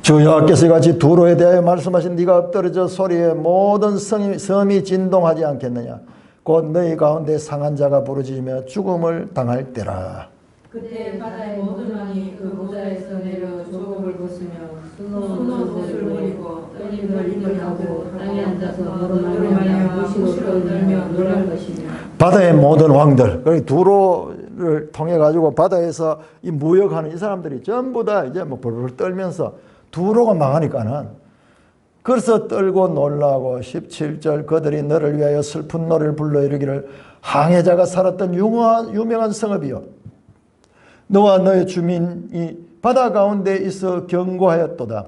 주 여호와께서 이같이 두로에 대하여 말씀하신 네가 엎드러져 소리에 모든 섬이 진동하지 않겠느냐. 곧 너희 가운데 상한 자가 부르짖으며 죽음을 당할 때라. 그때 바다의 모든 왕이 그 보좌에서 내려 조복을 벗으며 수놓은 옷을 버리고 떨린 걸 입을하고 땅에 앉아서 너로 말미암아 무시로 떨며 놀랄 것이며. 바다의 모든 왕들, 그리고 두로를 통해 가지고 바다에서 이 무역하는 이 사람들이 전부 다 이제 뭐 벌벌 떨면서 두로가 망하니까는 그래서 떨고 놀라고 17절 그들이 너를 위하여 슬픈 노래를 불러 이르기를 항해자가 살았던 유명한 성읍이여 너와 너의 주민이 바다 가운데 있어 경고하였도다.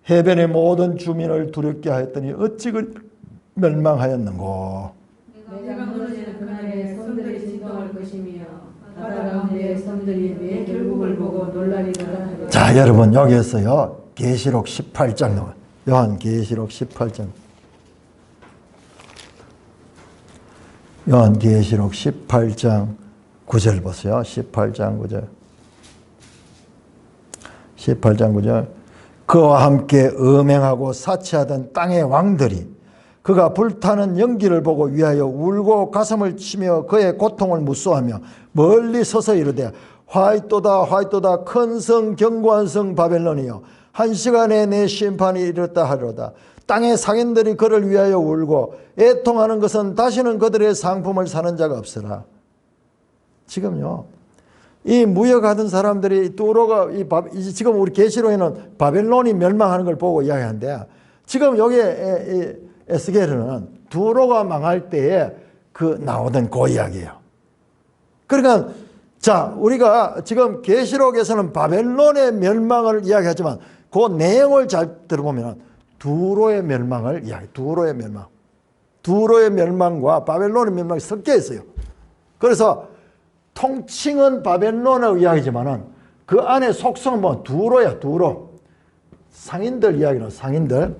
해변의 모든 주민을 두렵게 하였더니 어찌 그 멸망하였는고. 내가 무너지는 그날에 섬들이 진동할 것이며 바다 가운데 섬들이 내 결국을 보고 놀라리라. 자, 여러분 여기에서요 계시록 18장 나와요. 요한계시록 18장. 요한계시록 18장 9절 보세요. 18장 9절. 18장 9절. 그와 함께 음행하고 사치하던 땅의 왕들이 그가 불타는 연기를 보고 위하여 울고 가슴을 치며 그의 고통을 무쏘하며 멀리 서서 이르되 화이토다 큰 성 견고한 성 바벨론이여 한 시간에 내 심판이 이르렀다 하리로다. 땅의 상인들이 그를 위하여 울고 애통하는 것은 다시는 그들의 상품을 사는 자가 없으라. 지금요 이 무역하던 사람들이 뚜로가 지금 우리 계시록에는 바벨론이 멸망하는 걸 보고 이야기하는데 지금 여기에 에스겔은 뚜로가 망할 때에 그 나오던 그 이야기예요. 그러니까 자 우리가 지금 계시록에서는 바벨론의 멸망을 이야기하지만 그 내용을 잘 들어보면 두로의 멸망을 이야기해요. 두로의 멸망과 바벨론의 멸망이 섞여 있어요. 그래서 통칭은 바벨론의 이야기지만은 그 안에 속성은 뭐 두로야, 두로. 상인들 이야기는 상인들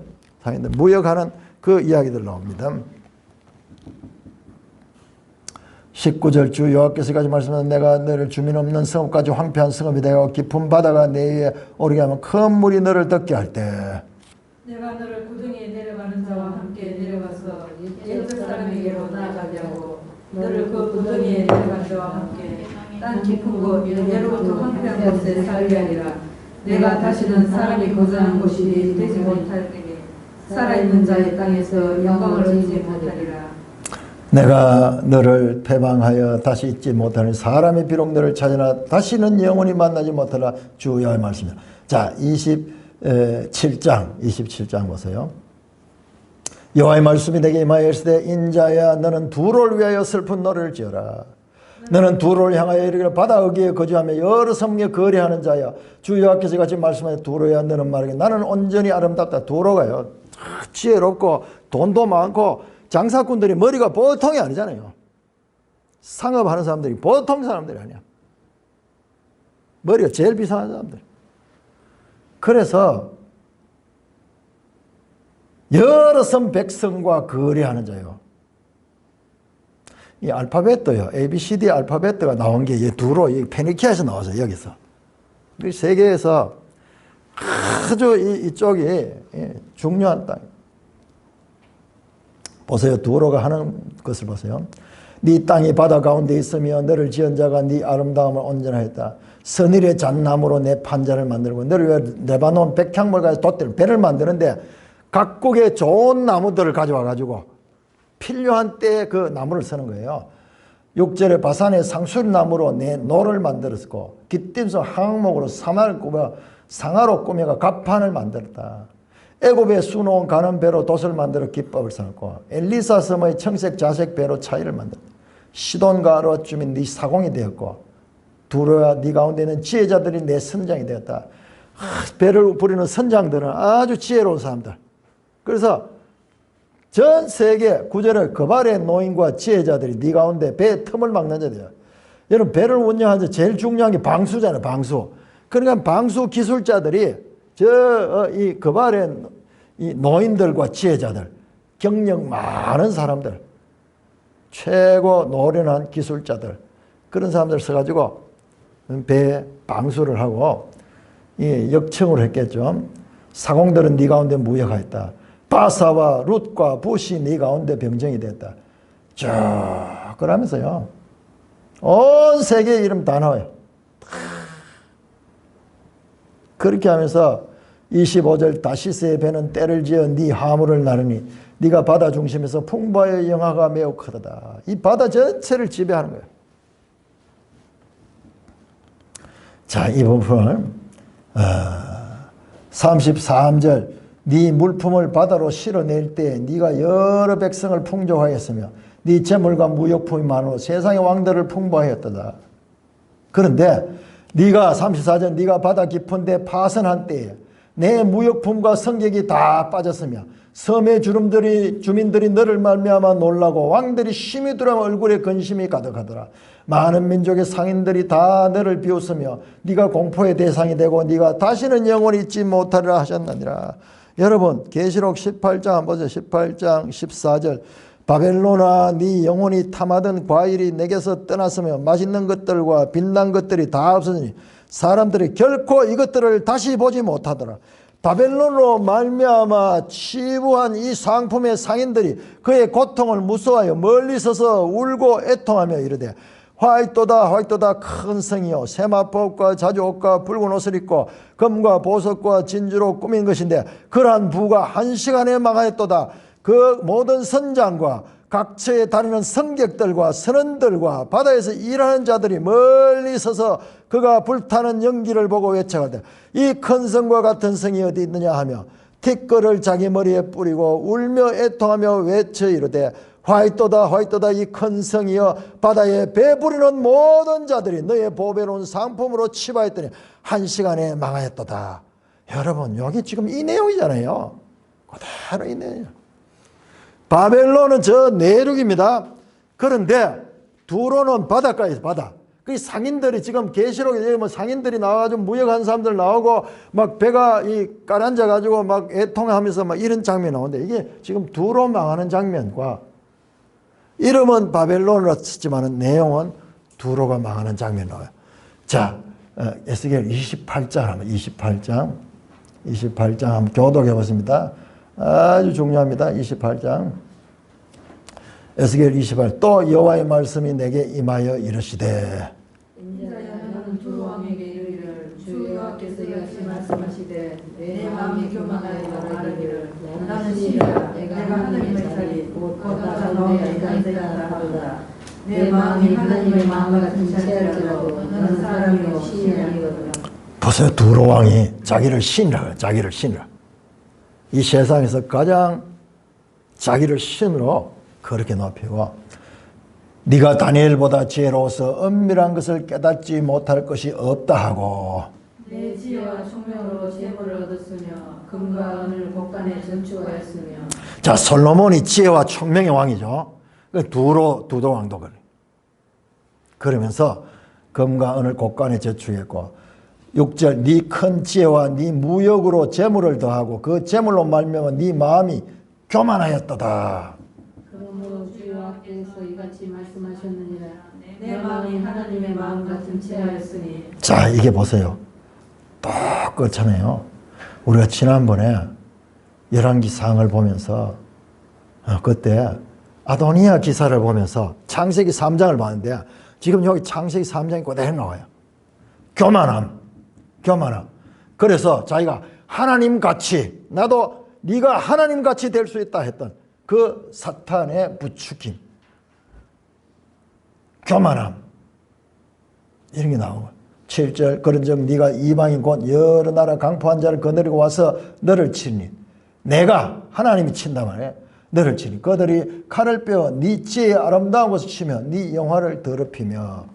무역하는 그 이야기들 나옵니다. 19절 주 여호와께서 까지 말씀하신 내가 너를 주민 없는 성읍까지 황폐한 성읍이 되고 깊은 바다가 내 위에 오르게 하면 큰 물이 너를 덮게 할 때 내가 너를 구덩이에 내려가는 자와 함께 내려가서 옛적 사람에게로 나아가게 하고 너를 그 구덩이에 내려간 자와 함께 땅 깊은 곳 예로부터 황폐한 곳에 살게 하리라. 내가 다시는 사람이 거주하는 곳이 되지 못할 때에 살아있는 자의 땅에서 영광을 얻지 못하리라. 내가 너를 패방하여 다시 잊지 못하는 사람이 비록 너를 찾으나 다시는 영원히 만나지 못하라. 주 여호와의 말씀이다. 자 27장 보세요. 여호와의 말씀이 내게 임하여 이르시되 인자야 너는 두로를 위하여 슬픈 노래를 지어라. 너는 두로를 향하여 이르기를 바다 어귀에 거주하며 여러 섬에 거래하는 자야. 주 여호와께서 같이 말씀하여 두로야 너는 말하기 나는 온전히 아름답다. 두로가요 지혜롭고 돈도 많고 장사꾼들이 머리가 보통이 아니잖아요. 상업하는 사람들이 보통 사람들이 아니야. 머리가 제일 비싼 사람들. 그래서 여러 섬 백성과 거래하는 자요. 이 알파벳도요. ABCD 알파벳가 나온 게 이 두로, 이 페니키아에서 나와서 여기서. 세계에서 아주 이쪽이 중요한 땅. 보세요. 두로가 하는 것을 보세요. 네 땅이 바다 가운데 있으며 너를 지은 자가 네 아름다움을 온전하였다. 선일의 잣나무로 내 판자를 만들고 너를 위해 레바논 백향물과 돛대를 배를 만드는데 각국의 좋은 나무들을 가져와 가지고 필요한 때에 그 나무를 쓰는 거예요. 6절에 바산의 상술나무로 내 노를 만들었고 깃딤섬 항목으로 상하로 꾸며가 갑판을 만들었다. 애굽의 수놓은 가는 배로 돛을 만들어 기법을 삼고 엘리사 섬의 청색 자색 배로 차이를 만들었다. 시돈과 아르와 주민 네 사공이 되었고 두로야 네 가운데 있는 지혜자들이 내 선장이 되었다. 배를 부리는 선장들은 아주 지혜로운 사람들. 그래서 전 세계 구절에 거발의 노인과 지혜자들이 네 가운데 배의 틈을 막는 자들이야. 여러분 배를 운영하는데 제일 중요한 게 방수잖아요. 방수. 그러니까 방수 기술자들이 이 거발의 이 노인들과 지혜자들, 경력 많은 사람들, 최고 노련한 기술자들 그런 사람들 써가지고 배에 방수를 하고 역청을 했겠죠. 사공들은 네 가운데 무역하였다. 바사와 룻과 붓이 네 가운데 병정이 됐다. 쭉 그러면서요. 온 세계의 이름 다 나와요. 그렇게 하면서 25절 다시스의 배는 때를 지어 네 화물을 나르니 네가 바다 중심에서 풍부하여 영하가 매우 크다. 이 바다 전체를 지배하는 거예요. 자, 이 부분을 33절 네 물품을 바다로 실어낼 때 네가 여러 백성을 풍족하였으며 네 재물과 무역품이 많으로 세상의 왕들을 풍부하였다. 그런데 네가 34절 네가 바다 깊은데 파선한 때에 내 무역품과 성객이 다 빠졌으며 섬의 주민들이 너를 말미암아 놀라고 왕들이 심히 두려워 얼굴에 근심이 가득하더라. 많은 민족의 상인들이 다 너를 비웃으며 네가 공포의 대상이 되고 네가 다시는 영원히 잊지 못하리라 하셨느니라. 여러분 계시록 18장 한번 보세요. 18장 14절 바벨론아 네 영혼이 탐하던 과일이 내게서 떠났으며 맛있는 것들과 빛난 것들이 다 없어지니 사람들이 결코 이것들을 다시 보지 못하더라. 바벨론으로 말미암아 치부한 이 상품의 상인들이 그의 고통을 무서워하여 멀리 서서 울고 애통하며 이르되 화이토다 화이토다 큰 성이요 세마법과 자주옷과 붉은 옷을 입고 금과 보석과 진주로 꾸민 것인데 그러한 부가 한 시간에 망하였도다. 그 모든 선장과 각처에 다니는 성객들과 선원들과 바다에서 일하는 자들이 멀리 서서 그가 불타는 연기를 보고 외쳐가되 이 큰 성과 같은 성이 어디 있느냐 하며 티끌을 자기 머리에 뿌리고 울며 애통하며 외쳐 이르되 화이토다 화이토다 이 큰 성이여 바다에 배부리는 모든 자들이 너의 보배로운 상품으로 치부하였더니 한 시간에 망하였도다. 여러분 여기 지금 이 내용이잖아요. 그대로 이 내용이에요. 바벨론은 저 내륙입니다. 그런데 두로는 바닷가에서 바다. 그 상인들이 지금 계시록에 뭐 상인들이 나와가지고 무역한 사람들 나오고 막 배가 깔아앉아 가지고 막 애통하면서 막 이런 장면이 나오는데 이게 지금 두로 망하는 장면과 이름은 바벨론으로 쓰지만 내용은 두로가 망하는 장면이 나와요. 자, 에스겔 28장 하면 28장 한번 교독해 보십니다. 아주 중요합니다. 28장 에스겔 28 또 여호와의 말씀이 내게 임하여 이르시되 인자야 너는 두 왕에게 이르기를 주 여호와께서 이같이 말씀하시되 내 마음이 교만하여 말하기를 나는 신이라 내가 하나님의 자리 곧 바다 가운데 앉아있다 하도다. 내 마음이 하나님의 마음 같은 자리라도 너는 사람이요 신이 아니거든. 보세요. 두로 왕이 자기를 신이라 자기를 신이라 이 세상에서 가장 자기를 신으로 그렇게 높이고 네가 다니엘보다 지혜로워서 은밀한 것을 깨닫지 못할 것이 없다 하고 내 지혜와 총명으로 재물을 얻었으며 금과 은을 곳간에 전축하였으며. 자, 솔로몬이 지혜와 총명의 왕이죠. 두로 왕도 그래. 그러면서 금과 은을 곳간에 저축했고 6절 네 큰 지혜와 네 무역으로 재물을 더하고 그 재물로 말미암아 네 마음이 교만하였도다. 그러므로 주 여호와께서 이같이 말씀하셨느니라. 내 마음이 하나님의 마음 같은 채하였으니. 자, 이게 보세요. 똑같잖아요. 우리가 지난번에 열왕기상을 보면서 그때 아도니아 기사를 보면서 창세기 3장을 봤는데 지금 여기 창세기 3장이 그대로 나와요. 교만함. 그래서 자기가 하나님같이 나도 네가 하나님같이 될 수 있다 했던 그 사탄의 부추김. 교만함. 이런 게 나오고 7절 그런즉 네가 이방인 곧 여러 나라 강포한 자를 거느리고 와서 너를 치니 내가 하나님이 친단 말이에요. 너를 치니 그들이 칼을 빼어 네 지혜의 아름다운 것을 치며 네 영화를 더럽히며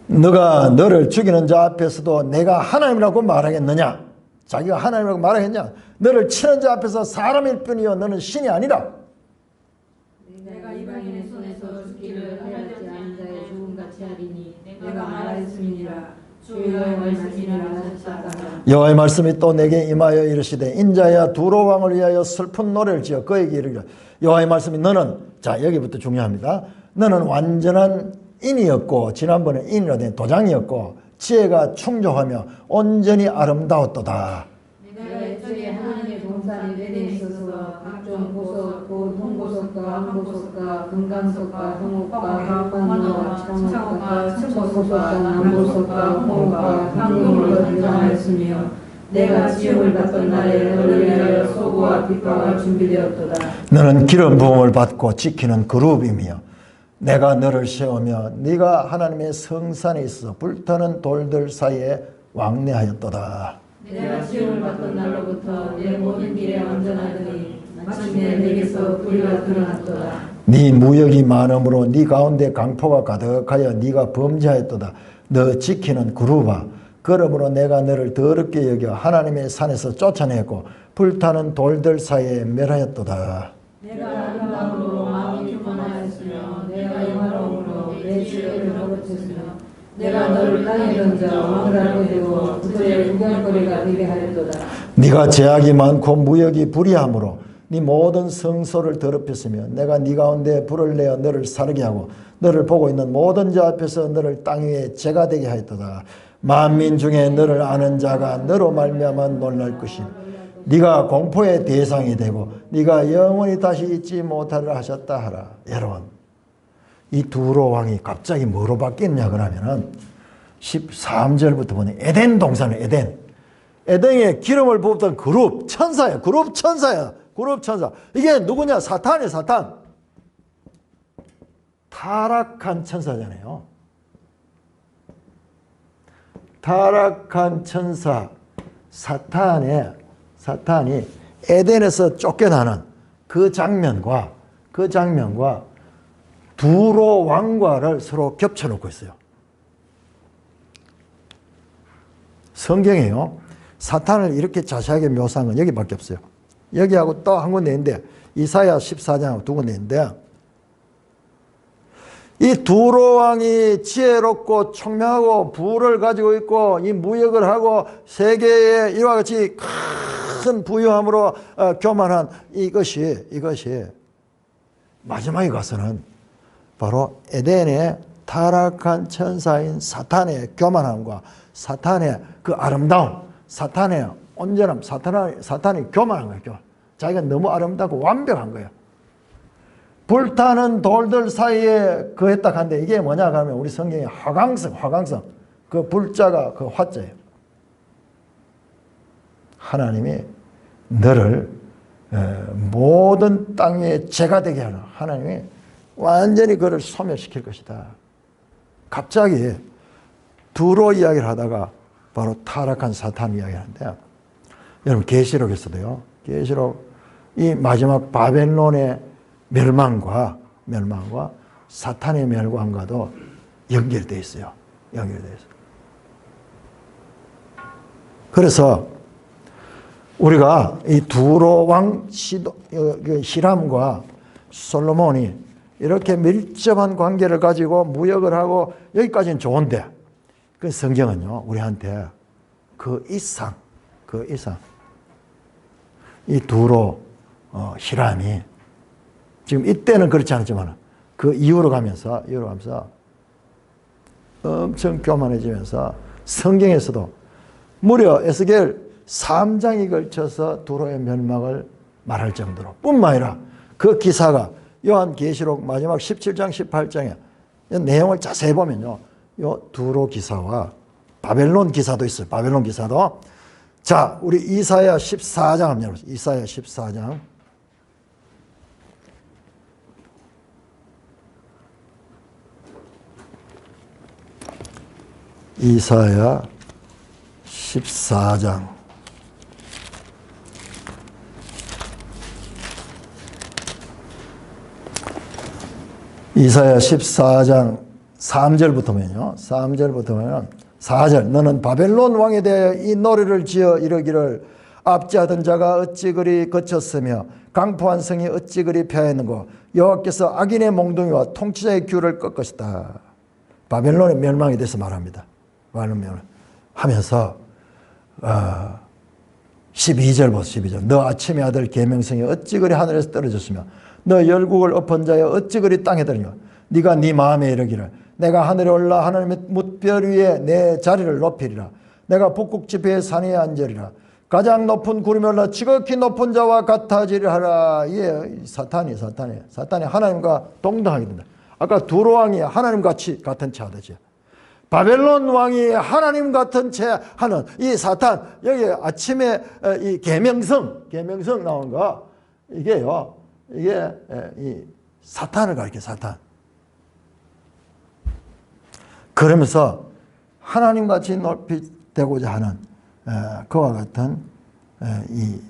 너가 너를 죽이는 자 앞에서도 내가 하나님이라고 말하겠느냐? 자기가 하나님이라고 말하겠냐? 너를 치는 자 앞에서 사람일 뿐이요 너는 신이 아니라. 내가 이방인의 손에서 죽기를 하였지 않은 자의 죽음같이 하리니 내가 말하였음이니라. 주 여호와의 말씀이라 하셨다. 여호와의 말씀이 또 내게 임하여 이르시되 인자야 두로 왕을 위하여 슬픈 노래를 지어 그에게 이르기를 여호와의 말씀이 너는 자 여기부터 중요합니다. 너는 완전한 인이었고 지난번에 인이라 된 도장이었고 지혜가 충족하며 온전히 아름다웠도다. 내가 애초에 하나님의 동산이 내게 있어서 각종 보석, 홍보석과 황보석과 금강석과 홍옥과 황만호와 창옥과 층보석과 남보석과 홍옥과 황금으로 등장하였으며 내가 지음을 받던 날에 너를 위하여 소고와 빛과가 준비되었도다. 너는 기름 부음을 받고 지키는 그룹이며 내가 너를 세우며 네가 하나님의 성산에 있어 불타는 돌들 사이에 왕래하였도다. 내가 지음을 받던 날로부터 내 모든 길에 완전하더니 마침내 내게서 불의가 드러났도다. 네 무역이 많음으로 네 가운데 강포가 가득하여 네가 범죄하였도다. 너 지키는 그룹아 그러므로 내가 너를 더럽게 여겨 하나님의 산에서 쫓아냈고 불타는 돌들 사이에 멸하였도다. 내가 아름다움으로 마음이 교만하였으며 내가 영화로움으로 내 지혜를 버릇했으며 내가 너를 땅에 던져 왕이라고 되고 그들의 구경거리가 되게 하였도다. 네가 제약이 많고 무역이 불의함으로 네 모든 성소를 더럽혔으며 내가 네 가운데 불을 내어 너를 사르게 하고 너를 보고 있는 모든 자 앞에서 너를 땅 위에 재가 되게 하였도다. 만민 중에 너를 아는 자가 너로 말미암아 놀랄 것이요 네가 공포의 대상이 되고 네가 영원히 다시 잊지 못하리라 하셨다 하라. 여러분 이 두로 왕이 갑자기 뭐로 바뀌었냐 그러면은 13절부터 보니 에덴 동산에 에덴에 기름을 부었던 그룹 천사야. 이게 누구냐? 사탄이에요. 사탄. 타락한 천사잖아요. 타락한 천사 사탄이 에덴에서 쫓겨나는 그 장면과 두로 왕과를 서로 겹쳐놓고 있어요. 성경에요. 사탄을 이렇게 자세하게 묘사한 건 여기밖에 없어요. 여기하고 또 한 군데 있는데 이사야 14장하고 두 군데 있는데 이 두로 왕이 지혜롭고 총명하고 부를 가지고 있고 이 무역을 하고 세계에 이와 같이 큰 부유함으로 교만한 이것이 마지막에 가서는 바로 에덴의 타락한 천사인 사탄의 교만함과 사탄의 그 아름다움, 사탄의 온전함, 사탄이 교만한 거예요. 자기가 너무 아름답고 완벽한 거예요. 불타는 돌들 사이에 거했다 한데 이게 뭐냐 하면 우리 성경의 화강성. 그 불자가 그 화자예요. 하나님이 너를 모든 땅에 재가 되게 하는 하나님이 완전히 그를 소멸시킬 것이다. 갑자기 두로 이야기를 하다가 바로 타락한 사탄 이야기를 하는데 여러분 계시록에서도요. 계시록 이 마지막 바벨론의 멸망과 사탄의 멸망과도 연결되어 있어요. 연결되어 있어요. 그래서 우리가 이 두로 왕 히람과 솔로몬이 이렇게 밀접한 관계를 가지고 무역을 하고 여기까지는 좋은데 그 성경은요 우리한테 그 이상 이 두로 히람이 지금 이때는 그렇지 않지만 그 이후로 가면서 엄청 교만해지면서 성경에서도 무려 에스겔 3장이 걸쳐서 두로의 멸망을 말할 정도로 뿐만 아니라 그 기사가 요한계시록 마지막 17장 18장에 내용을 자세히 보면요 요 두로 기사와 바벨론 기사도 있어요. 바벨론 기사도. 자, 우리 이사야 14장 한번 열어보세요. 이사야 14장. 이사야 14장. 이사야 14장 3절부터면요. 4절. 너는 바벨론 왕에 대하여 이 노래를 지어 이르기를 압제하던 자가 어찌 그리 거쳤으며 강포한 성이 어찌 그리 패하였는고 여호와께서 악인의 몽둥이와 통치자의 규를 꺾으시다. 바벨론의 멸망에 대해서 말합니다. 하면서 12절 보세요. 12절. 너 아침의 아들 계명성이 어찌 그리 하늘에서 떨어졌으며 너 열국을 엎은 자여 어찌 그리 땅에 들으며 네가 네 마음에 이르기를 내가 하늘에 올라 하나님의 뭇별 위에 내 자리를 높이리라. 내가 북극 지폐의 산 위에 앉으리라. 가장 높은 구름에 올라 지극히 높은 자와 같아지리라 하라. 이게 사탄이 하나님과 동등하게 된다. 아까 두로 왕이 하나님 같은 채 하듯이 바벨론 왕이 하나님 같은 채 하는 이 사탄, 여기 아침에 이 계명성 나온 거 이게요. 이게 이 사탄을 가리켜 사탄. 그러면서 하나님같이 높이 되고자 하는 그와 같은 이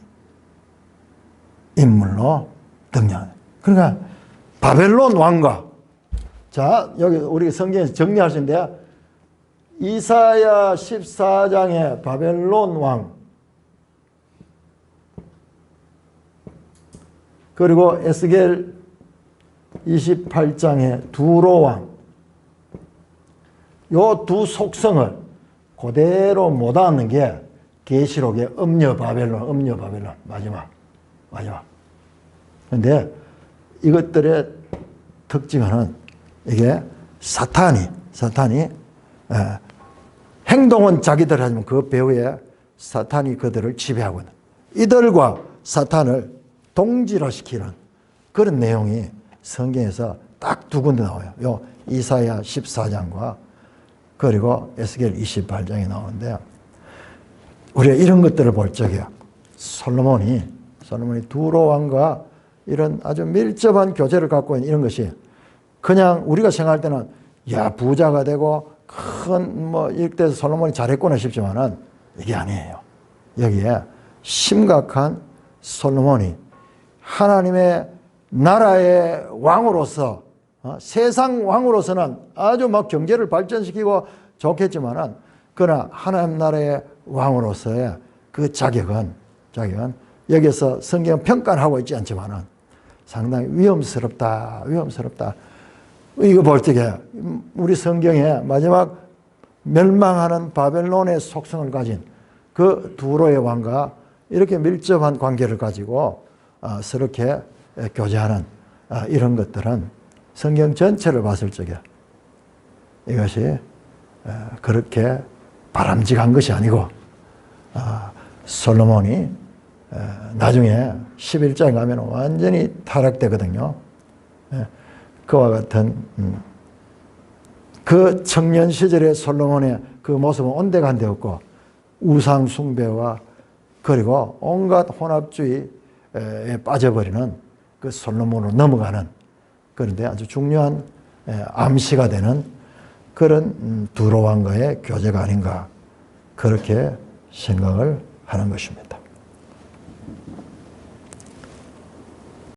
인물로 등장. 그러니까 바벨론 왕과 자 여기 우리 성경에서 정리할 수 있는데요. 이사야 14장의 바벨론 왕 그리고 에스겔 28장의 두로 왕 요 두 속성을 그대로 못 알아듣는 게 계시록의 음녀 바벨론 마지막. 그런데 이것들의 특징은 이게 사탄이 행동은 자기들 하지만 그 배후에 사탄이 그들을 지배하고 있는 이들과 사탄을 동질화시키는 그런 내용이 성경에서 딱 두 군데 나와요. 요 이사야 14장과 그리고 에스겔 28장에 나오는데 우리가 이런 것들을 볼 적에 솔로몬이 두로 왕과 이런 아주 밀접한 교제를 갖고 있는 이런 것이 그냥 우리가 생각할 때는 야 부자가 되고 큰 이렇게 해서 솔로몬이 잘했구나 싶지만은 이게 아니에요. 여기에 심각한 솔로몬이 하나님의 나라의 왕으로서 세상 왕으로서는 아주 막 경제를 발전시키고 좋겠지만은 그러나 하나님 나라의 왕으로서의 그 자격은 여기서 성경은 평가를 하고 있지 않지만은 상당히 위험스럽다. 이거 볼 적에 우리 성경에 마지막 멸망하는 바벨론의 속성을 가진 그 두로의 왕과 이렇게 밀접한 관계를 가지고 서럽게 교제하는 이런 것들은 성경 전체를 봤을 적에 이것이 그렇게 바람직한 것이 아니고 솔로몬이 나중에 11장에 가면 완전히 타락되거든요. 그와 같은 그 청년 시절의 솔로몬의 그 모습은 온데간데 없고 우상 숭배와 그리고 온갖 혼합주의에 빠져버리는 그 솔로몬으로 넘어가는 그런데 아주 중요한 암시가 되는 그런 두로 왕과의 교제가 아닌가 그렇게 생각을 하는 것입니다.